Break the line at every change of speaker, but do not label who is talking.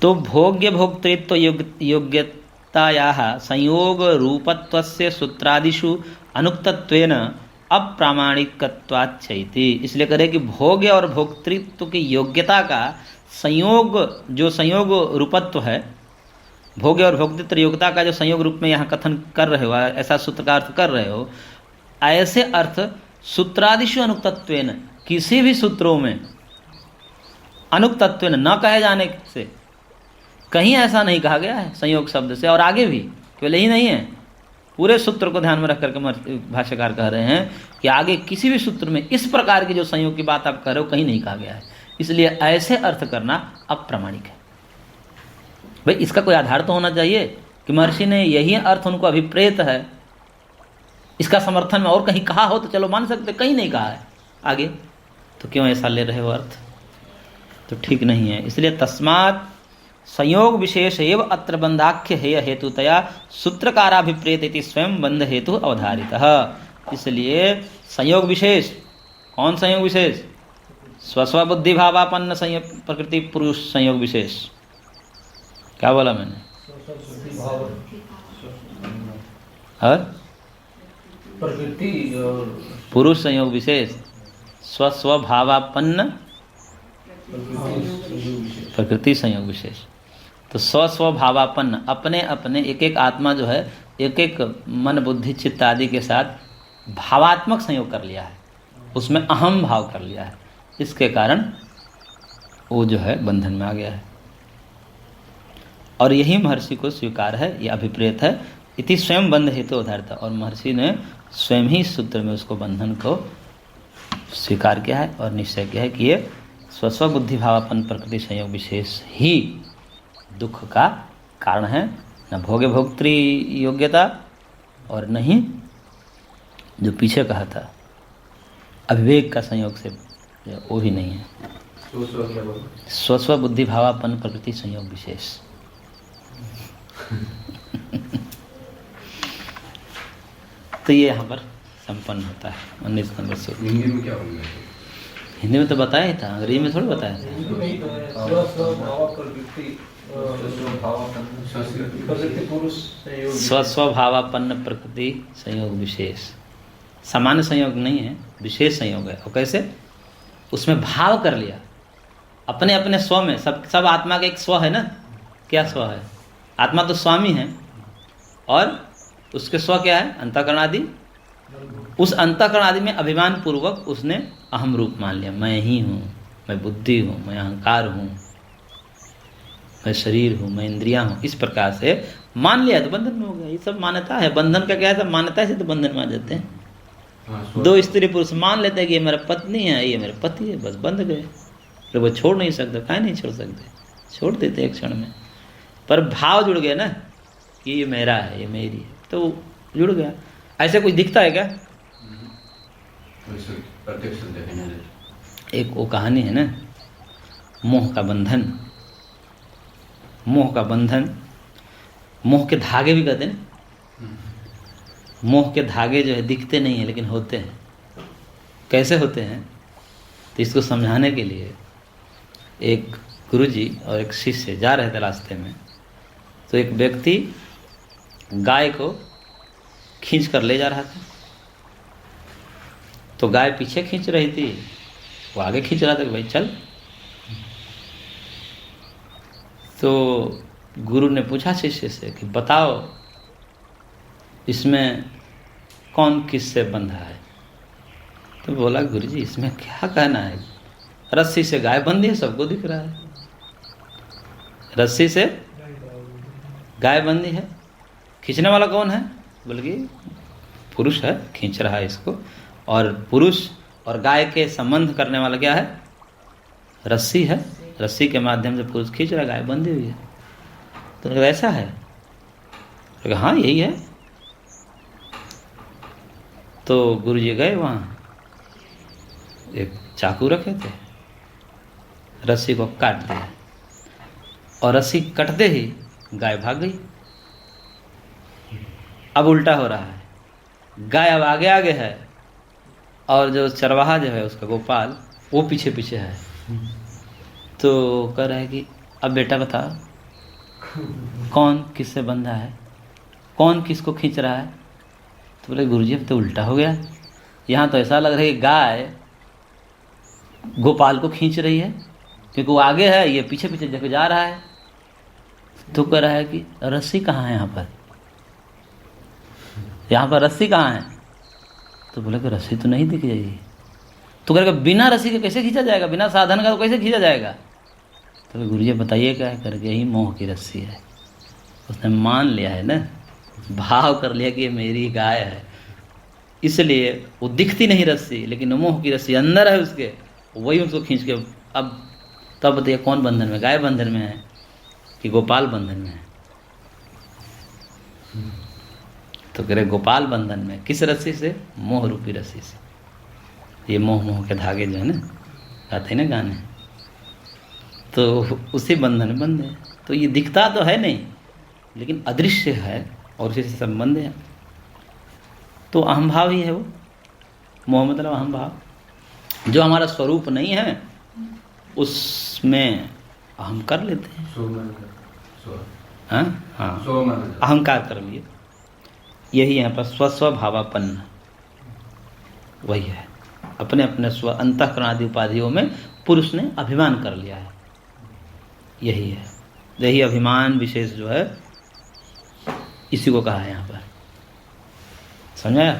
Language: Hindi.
तो भोग्य भोक्तृत्व योग्यतायाः संयोग रूपत्वस्य सूत्रादिषु अनुक्तत्वेन अप्रामाणिकत्वाच्चैति। इसलिए कह रहे कि भोग्य और भोक्तृत्व की योग्यता का संयोग, जो संयोग रूपत्व है, भोग्य और भोक्तृत्व योग्यता का जो संयोग रूप में यहाँ कथन कर रहे हो, ऐसा सूत्र का अर्थ कर रहे हो, ऐसे अर्थ सूत्रादिषु अनुक्तत्वेन, किसी भी सूत्रों में अनुक्तत्वेन न कहे जाने से, कहीं ऐसा नहीं कहा गया है संयोग शब्द से। और आगे भी केवल यही नहीं है, पूरे सूत्र को ध्यान में रख करके भाष्यकार कह रहे हैं कि आगे किसी भी सूत्र में इस प्रकार की जो संयोग की बात आप कह रहे हो कहीं नहीं कहा गया है। इसलिए ऐसे अर्थ करना अप्रामाणिक है। भाई इसका कोई आधार तो होना चाहिए कि महर्षि ने यही अर्थ उनको अभिप्रेत है, इसका समर्थन में और कहीं कहा हो तो चलो मान सकते, कहीं नहीं कहा है आगे, तो क्यों ऐसा ले रहे हो अर्थ, तो ठीक नहीं है। इसलिए तस्मात् संयोग विशेष एव अत्र बंधाख्य हेय हेतुतया सूत्रकाराभिप्रेत इति स्वयं बंध हेतु अवधारितः। इसलिए संयोग विशेष, कौन संयोग विशेष? स्वस्व बुद्धि भावापन्न संयोग प्रकृति पुरुष संयोग विशेष। क्या बोला मैंने? और
प्रकृति
पुरुष संयोग विशेष, स्वस्व भावापन्न प्रकृति संयोग विशेष। तो स्वस्व भावापन्न, अपने अपने एक एक आत्मा जो है एक एक मन बुद्धि चित्त आदि के साथ भावात्मक संयोग कर लिया है, उसमें अहम भाव कर लिया है, इसके कारण वो जो है बंधन में आ गया है। और यही महर्षि को स्वीकार है, ये अभिप्रेत है। इति स्वयं बंध हेतु उदाहरता, और महर्षि ने स्वयं ही सूत्र में उसको बंधन को स्वीकार किया है और निश्चय किया है कि ये स्वस्व बुद्धि भावापन प्रकृति संयोग विशेष ही दुख का कारण है, न भोग्य भोक्तृ योग्यता और नहीं जो पीछे कहा था अविवेक का संयोग से, वो भी नहीं है। स्वस्व बुद्धि भावापन प्रकृति संयोग विशेष। तो ये यहाँ पर संपन्न होता है 19 नंबर से।
हिंदी में क्या होगा?
हिंदी में तो बताया ही था, अंग्रेजी में थोड़ी बताया था। स्वस्वभावापन्न प्रकृति संयोग विशेष, सामान्य संयोग नहीं है, विशेष संयोग है। और कैसे? उसमें भाव कर लिया अपने अपने स्व में। सब आत्मा का एक स्व है ना। क्या स्व है? आत्मा तो स्वामी है, और उसके स्व क्या है? अंतःकरण आदि। उस अंतःकरण आदि में अभिमान पूर्वक उसने अहम रूप मान लिया, मैं ही हूँ, मैं बुद्धि हूँ, मैं अहंकार हूँ, मैं शरीर हूँ, मैं इंद्रियाँ हूँ, इस प्रकार से मान लिया तो बंधन में हो गया। ये सब मान्यता है, बंधन का क्या है? सब मान्यता से तो बंधन में आ जाते हैं। दो स्त्री पुरुष मान लेते हैं कि ये मेरा पत्नी है, ये मेरा पति है, बस बंध गए। फिर वो छोड़ नहीं सकते, काहे नहीं छोड़ सकते? छोड़ देते एक क्षण में, पर भाव जुड़ गया ना कि ये मेरा है, ये मेरी है, तो जुड़ गया। ऐसे कुछ दिखता है क्या? एक वो कहानी है ना, मोह का बंधन। मोह का बंधन, मोह के धागे भी कहते हैं। मोह के धागे जो है दिखते नहीं है लेकिन होते हैं। कैसे होते हैं? तो इसको समझाने के लिए एक गुरुजी और एक शिष्य जा रहे थे रास्ते में, तो एक व्यक्ति गाय को खींच कर ले जा रहा था। तो गाय पीछे खींच रही थी, वो आगे खींच रहा था कि भाई चल। तो गुरु ने पूछा शिष्य से कि बताओ इसमें कौन किससे बंधा है? तो बोला गुरुजी इसमें क्या कहना है, रस्सी से गाय बंधी है, सबको दिख रहा है। रस्सी से गाय बंधी है, खींचने वाला कौन है? बल्कि पुरुष है, खींच रहा है इसको। और पुरुष और गाय के संबंध करने वाला क्या है? रस्सी है, रस्सी के माध्यम से पुरुष खींच रहा है, गाय बंधी हुई है। तो ऐसा है? तो हाँ यही है। तो गुरुजी गए वहाँ, एक चाकू रखे थे, रस्सी को काट दिया, और रस्सी कटते ही गाय भाग गई। अब उल्टा हो रहा है, गाय अब आगे आगे है और जो चरवाहा जो है उसका गोपाल वो पीछे पीछे है। तो कह रहा है कि अब बेटा बता कौन किससे बंधा है, कौन किसको खींच रहा है। तो बोले गुरुजी अब तो उल्टा हो गया, यहाँ तो ऐसा लग रहा है गाय गोपाल को खींच रही है, क्योंकि वो आगे है, ये पीछे पीछे जब जा रहा है। तो कह रहा है कि रस्सी कहाँ है यहाँ पर रस्सी कहाँ है। तो बोले कि रस्सी तो नहीं दिख रही। तो कहेगा बिना रस्सी के कैसे खींचा जाएगा, बिना साधन का तो कैसे खींचा जाएगा। तो गुरुजी बताइए क्या है, करके यही मोह की रस्सी है। उसने मान लिया है ना, भाव कर लिया कि ये मेरी गाय है, इसलिए वो दिखती नहीं रस्सी, लेकिन मोह की रस्सी अंदर है उसके, वही उसको खींच के। अब तब बताइए कौन बंधन में, गाय बंधन में है कि गोपाल बंधन में है। तो कह रहे गोपाल बंधन में, किस रस्सी से, मोह रूपी रस्सी से। ये मोह के धागे जो है ना, गाते ना गाने, तो उसी बंधन में बंधे। तो ये दिखता तो है नहीं, लेकिन अदृश्य है और उसी से संबंध है। तो अहम भाव ही है वो, मोह मतलब अहम भाव। जो हमारा स्वरूप नहीं है उसमें हम कर लेते हैं। हाँ, अहंकार कर लिए। यही यहाँ पर स्वस्वभावापन्न वही है, अपने अपने स्व अंतःकरण आदि उपाधियों में पुरुष ने अभिमान कर लिया है। यही है, यही अभिमान विशेष जो है, इसी को कहा है यहाँ पर। समझाया?